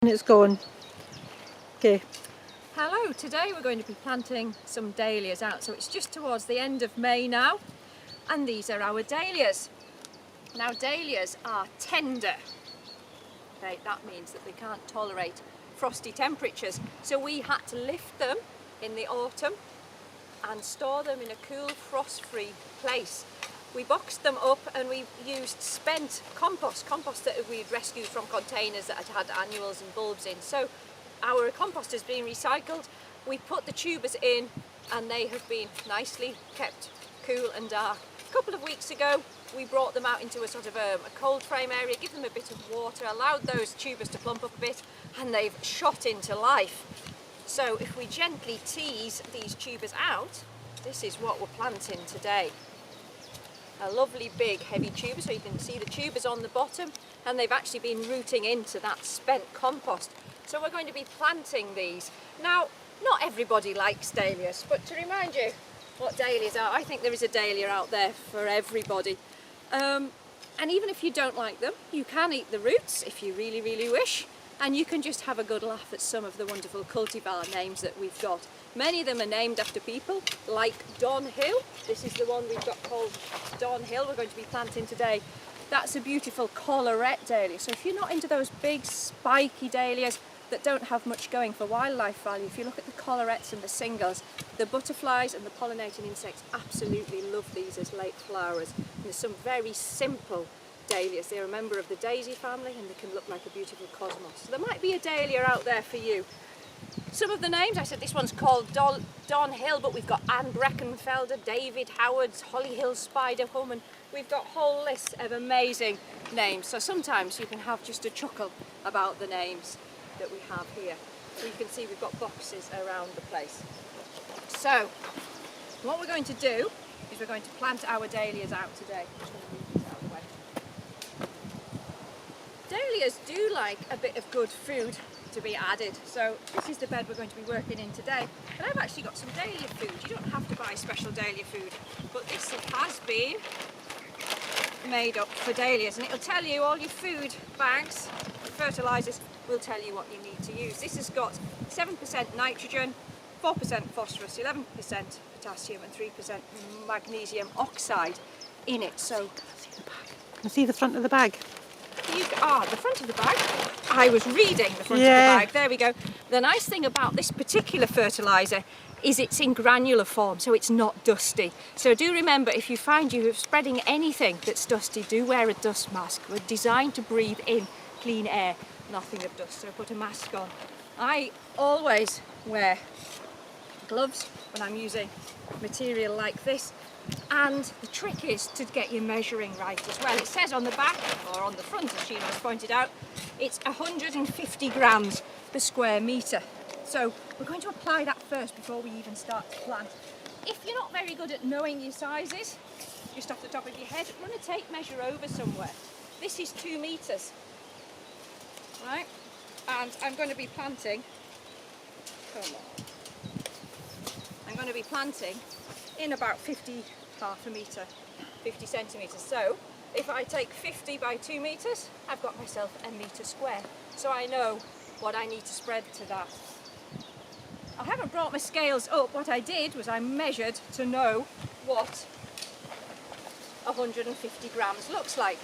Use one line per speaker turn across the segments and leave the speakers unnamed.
It's going. Okay.
Hello, today we're going to be planting some dahlias out. So it's just towards the end of May now, and these are our dahlias. Now dahlias are tender. Okay, that means that they can't tolerate frosty temperatures. So we had to lift them in the autumn and store them in a cool, frost-free place. We boxed them up and we used spent compost that we'd rescued from containers that had annuals and bulbs in. So our compost has been recycled. We put the tubers in and they have been nicely kept cool and dark. A couple of weeks ago we brought them out into a sort of a cold frame area, give them a bit of water, allowed those tubers to plump up a bit, and they've shot into life. So if we gently tease these tubers out, this is what we're planting today. A lovely big heavy tuber, so you can see the tubers on the bottom, and they've actually been rooting into that spent compost. So we're going to be planting these. Now, not everybody likes dahlias, but to remind you what dahlias are, I think there is a dahlia out there for everybody. And even if you don't like them, you can eat the roots if you really, really wish, and you can just have a good laugh at some of the wonderful cultivar names that we've got. Many of them are named after people, like Don Hill. This is the one we've got called Don Hill we're going to be planting today. That's a beautiful collarette dahlia. So if you're not into those big spiky dahlias that don't have much going for wildlife value, if you look at the collarettes and the singles, the butterflies and the pollinating insects absolutely love these as late flowers. And there's some very simple dahlias. They're a member of the daisy family and they can look like a beautiful cosmos. So there might be a dahlia out there for you. Some of the names, I said this one's called Don Hill, but we've got Anne Breckenfelder, David Howard's, Holly Hill Spider Woman. We've got whole lists of amazing names. So sometimes you can have just a chuckle about the names that we have here. So you can see we've got boxes around the place. So what we're going to do is we're going to plant our dahlias out today. I'm just going to move these out of the way. Dahlias do like a bit of good food to be added. So this is the bed we're going to be working in today. And I've actually got some dahlia food. You don't have to buy special dahlia food, but this has been made up for dahlias, and it'll tell you all your food bags, fertilisers, will tell you what you need to use. This has got 7% nitrogen, 4% phosphorus, 11% potassium and 3% magnesium oxide in it. So
Can I see the front of the bag?
the front of the bag. I was reading the front of the bag. There we go. The nice thing about this particular fertiliser is it's in granular form, so it's not dusty. So do remember, if you find you're spreading anything that's dusty, do wear a dust mask. We're designed to breathe in clean air, nothing of dust, so put a mask on. I always wear gloves when I'm using material like this. And the trick is to get your measuring right as well. It says on the back, or on the front as Sheena has pointed out, it's 150 grams per square metre. So we're going to apply that first before we even start to plant. If you're not very good at knowing your sizes, just off the top of your head, run a tape measure over somewhere. This is 2 metres, right? And I'm going to be planting, I'm going to be planting in about half a metre, 50 centimetres. So if I take 50 by 2 metres, I've got myself a metre square. So I know what I need to spread to that. I haven't brought my scales up. What I did was I measured to know what 150 grams looks like.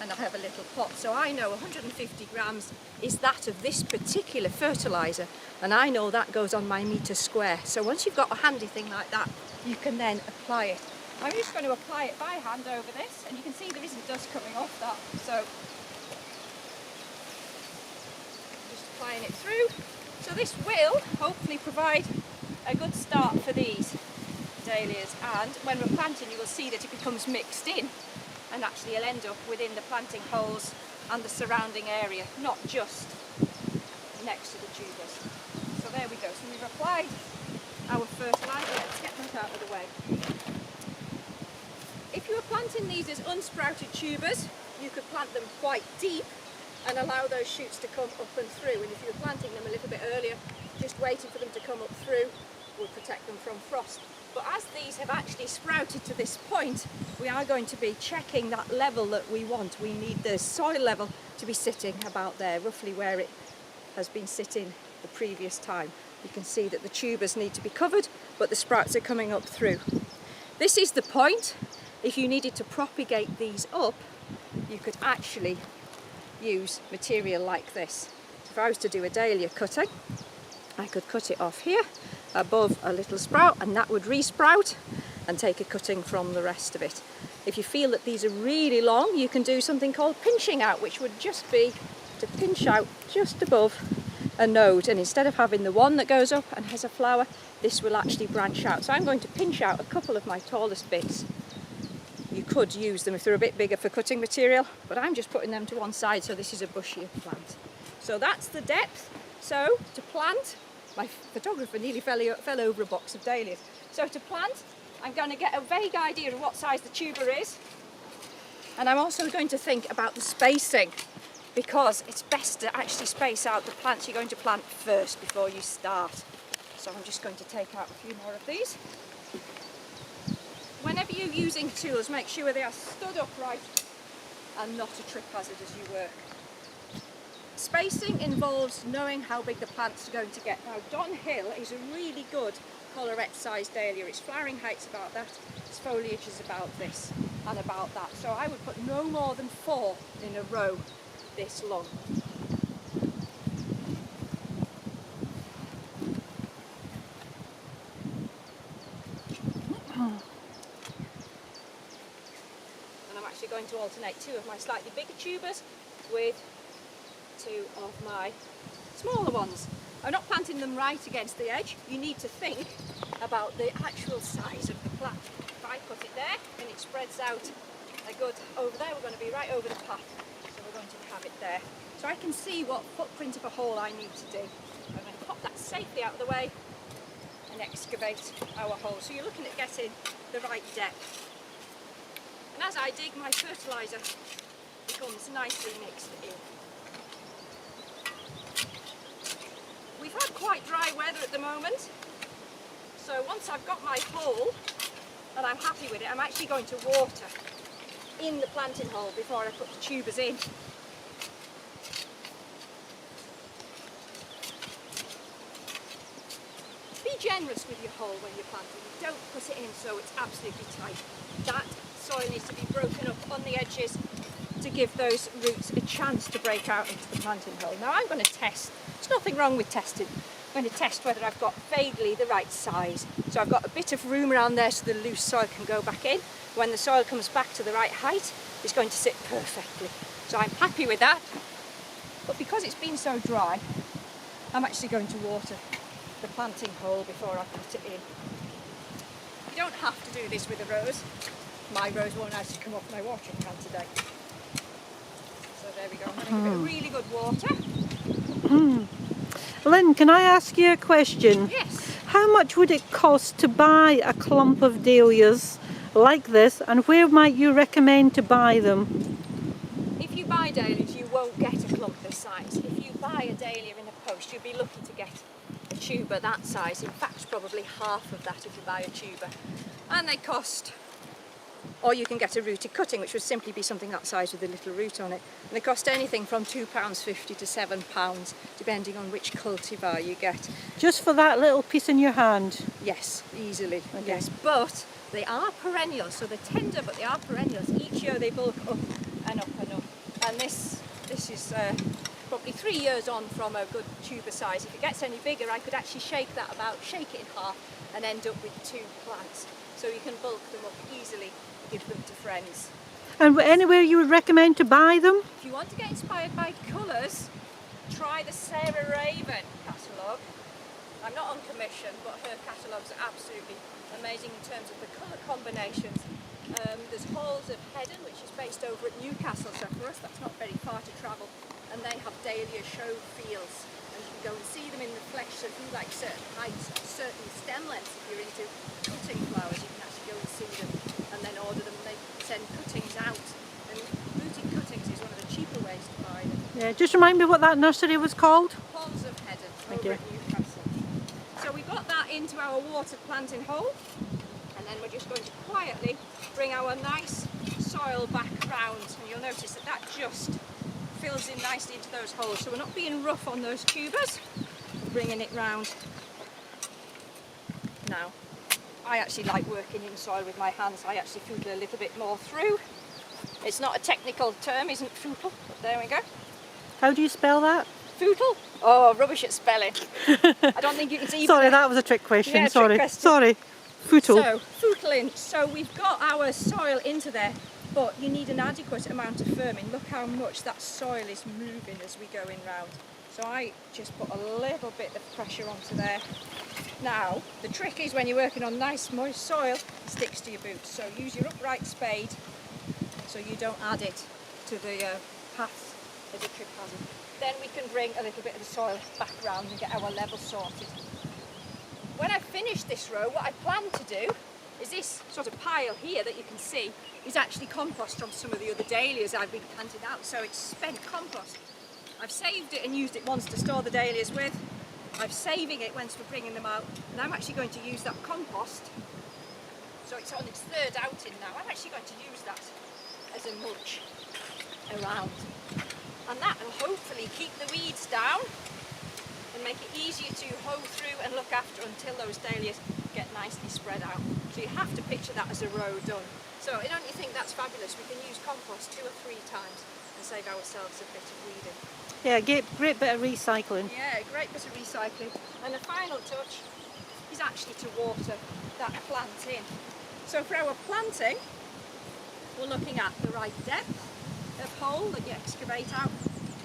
And I have a little pot, so I know 150 grams is that of this particular fertiliser, and I know that goes on my metre square. So once you've got a handy thing like that, you can then apply it. I'm just going to apply it by hand over this, and you can see there isn't dust coming off that, so just applying it through. So this will hopefully provide a good start for these dahlias, and when we're planting you will see that it becomes mixed in, and actually you'll end up within the planting holes and the surrounding area, not just next to the tubers. So there we go. So we've applied our fertiliser. Let's get that out of the way. If you were planting these as unsprouted tubers, you could plant them quite deep and allow those shoots to come up and through. And if you were planting them a little bit earlier, just waiting for them to come up through would protect them from frost. But as these have actually sprouted to this point, we are going to be checking that level that we want. We need the soil level to be sitting about there, roughly where it has been sitting the previous time. You can see that the tubers need to be covered, but the sprouts are coming up through. This is the point. If you needed to propagate these up, you could actually use material like this. If I was to do a dahlia cutting, I could cut it off here above a little sprout, and that would resprout and take a cutting from the rest of it. If you feel that these are really long, you can do something called pinching out, which would just be to pinch out just above a node, and instead of having the one that goes up and has a flower, this will actually branch out. So I'm going to pinch out a couple of my tallest bits. You could use them if they're a bit bigger for cutting material, but I'm just putting them to one side, so this is a bushier plant. So that's the depth. So to plant, my photographer nearly fell over a box of dahlias. So to plant, I'm going to get a vague idea of what size the tuber is, and I'm also going to think about the spacing, because it's best to actually space out the plants you're going to plant first before you start. So I'm just going to take out a few more of these. Whenever you're using tools, make sure they are stood upright and not a trip hazard as you work. Spacing involves knowing how big the plants are going to get. Now, Don Hill is a really good collarette-sized dahlia. Its flowering height's about that, its foliage is about this and about that. So I would put no more than 4 in a row this long. Going to alternate 2 of my slightly bigger tubers with 2 of my smaller ones. I'm not planting them right against the edge. You need to think about the actual size of the plant. If I put it there and it spreads out a good over there, we're going to be right over the path. So we're going to have it there. So I can see what footprint of a hole I need to do. I'm going to pop that safely out of the way and excavate our hole. So you're looking at getting the right depth. And as I dig, my fertiliser becomes nicely mixed in. We've had quite dry weather at the moment, so once I've got my hole and I'm happy with it, I'm actually going to water in the planting hole before I put the tubers in. Be generous with your hole when you're planting. Don't put it in so it's absolutely tight. That soil needs to be broken up on the edges to give those roots a chance to break out into the planting hole. Now I'm going to test. There's nothing wrong with testing. I'm going to test whether I've got vaguely the right size. So I've got a bit of room around there so the loose soil can go back in. When the soil comes back to the right height, it's going to sit perfectly. So I'm happy with that. But because it's been so dry, I'm actually going to water the planting hole before I put it in. You don't have to do this with a rose. My rose won't actually come off my watering can today. So there we go. I'm going to give it a really good water.
Lynn, can I ask you a question?
Yes.
How much would it cost to buy a clump of dahlias like this, and where might you recommend to buy them?
If you buy dahlias, you won't get a clump this size. If you buy a dahlia in a post, you'll be lucky to get a tuber that size. In fact, probably half of that if you buy a tuber. And they cost, or you can get a rooted cutting, which would simply be something that size with a little root on it. And they cost anything from £2.50 to £7, depending on which cultivar you get.
Just for that little piece in your hand?
Yes, easily,
okay.
Yes. But they are perennials, so they're tender, but they are perennials. Each year they bulk up and up and up. And this is probably 3 years on from a good tuber size. If it gets any bigger, I could actually shake it in half and end up with 2 plants. So you can bulk them up easily, give them to friends.
And anywhere you would recommend to buy them?
If you want to get inspired by colours, try the Sarah Raven catalogue. I'm not on commission, but her catalogues are absolutely amazing in terms of the colour combinations. There's Halls of Heddon, which is based over at Newcastle, so for us that's not very far to travel, and they have dahlia show fields, and you can go and see them in the flesh. So if you like certain heights, certain stem lengths, if you're into cutting flowers, you can actually go and see them and then order them. They send cuttings out, and rooted cuttings is one of the cheaper ways to buy them.
Yeah, just remind me what that nursery was called.
Halls of Heddon over at Newcastle. So we got that into our water planting hole, and then we're just going to quietly bring our nice soil back round, and you'll notice that that just fills in nicely into those holes. So we're not being rough on those tubers, we're bringing it round. Now, I actually like working in soil with my hands. I actually foodle a little bit more through. It's not a technical term, isn't foodle, but there we go.
How do you spell that?
Foodle? Oh, rubbish at spelling. I don't think it's even...
Sorry, that was a trick question.
Yeah,
Sorry.
trick question.
Sorry. Footle.
So, footling. So we've got our soil into there, but you need an adequate amount of firming. Look how much that soil is moving as we go in round. So I just put a little bit of pressure onto there. Now, the trick is when you're working on nice moist soil, it sticks to your boots. So use your upright spade so you don't add it to the paths as a trip hazard. Then we can bring a little bit of the soil back round and get our level sorted. When I finish this row, what I plan to do is this sort of pile here that you can see is actually compost from some of the other dahlias I've been planting out. So it's spent compost. I've saved it and used it once to store the dahlias with. I'm saving it once we're bringing them out, and I'm actually going to use that compost. So it's on its third outing now. I'm actually going to use that as a mulch around. And that will hopefully keep the weeds down and make it easier to hoe through and look after until those dahlias get nicely spread out. So you have to picture that as a row done. So don't you think that's fabulous? We can use compost 2 or 3 times and save ourselves a bit of weeding.
Yeah, great bit of recycling.
Yeah, great bit of recycling. And the final touch is actually to water that plant in. So for our planting, we're looking at the right depth of hole that you excavate out,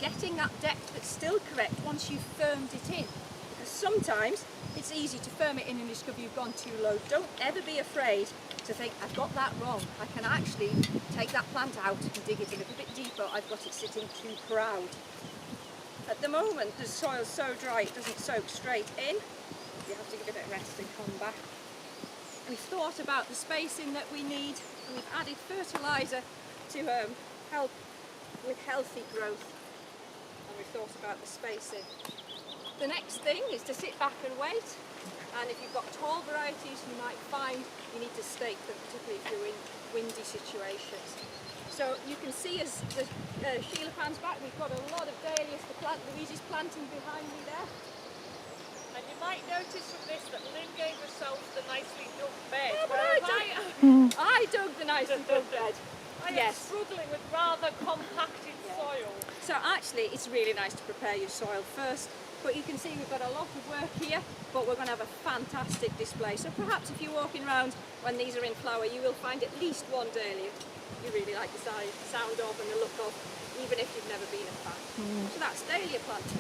getting that depth that's still correct once you've firmed it in. Because sometimes it's easy to firm it in and discover you've gone too low. Don't ever be afraid to think, I've got that wrong. I can actually take that plant out and dig it a little bit deeper. I've got it sitting too proud. At the moment, the soil's so dry it doesn't soak straight in. You have to give it a rest and come back. We've thought about the spacing that we need, and we've added fertiliser to help with healthy growth. And we've thought about the spacing. The next thing is to sit back and wait. And if you've got tall varieties, you might find you need to stake them, particularly if you're in windy situations. So you can see as the Sheila pans back, we've got a lot of dahlias to plant. Louise is planting behind me there.
And you might notice from this that Lynn gave herself the nicely dug bed.
Yeah, but
whereas
I dug the nicely dug bed.
I am
Yes.
struggling with rather compacted soil.
So actually it's really nice to prepare your soil first. But you can see we've got a lot of work here, but we're going to have a fantastic display. So perhaps if you're walking around when these are in flower, you will find at least one dahlia you really like the sound of and the look of, even if you've never been a fan. So that's dahlia planting.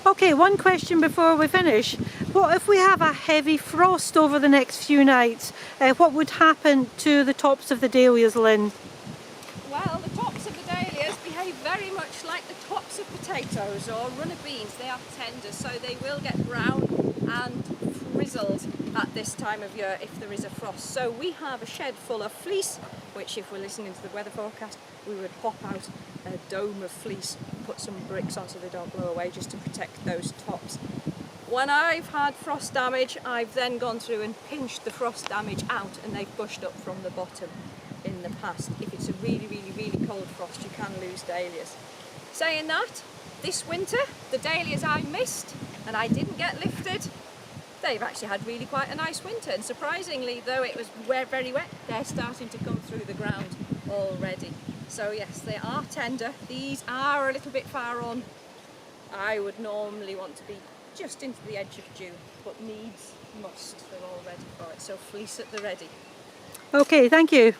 Okay, one question before we finish. What if we have a heavy frost over the next few nights? What would happen to the tops of the dahlias, Lynn?
Well, the tops of the dahlias behave very much like the tops of potatoes or runner beans. They are tender, so they will get brown and frizzled at this time of year if there is a frost. So we have a shed full of fleece, which if we're listening to the weather forecast, we would pop out a dome of fleece and put some bricks on so they don't blow away, just to protect those tops. When I've had frost damage, I've then gone through and pinched the frost damage out, and they've bushed up from the bottom in the past. If it's a really, really, really cold frost, you can lose dahlias. Saying that, this winter, the dahlias I missed and I didn't get lifted, they've actually had really quite a nice winter, and surprisingly, though it was very wet, they're starting to come through the ground already. So yes, they are tender. These are a little bit far on. I would normally want to be just into the edge of June, but needs must, they're all ready for it. So fleece at the ready.
Okay, thank you.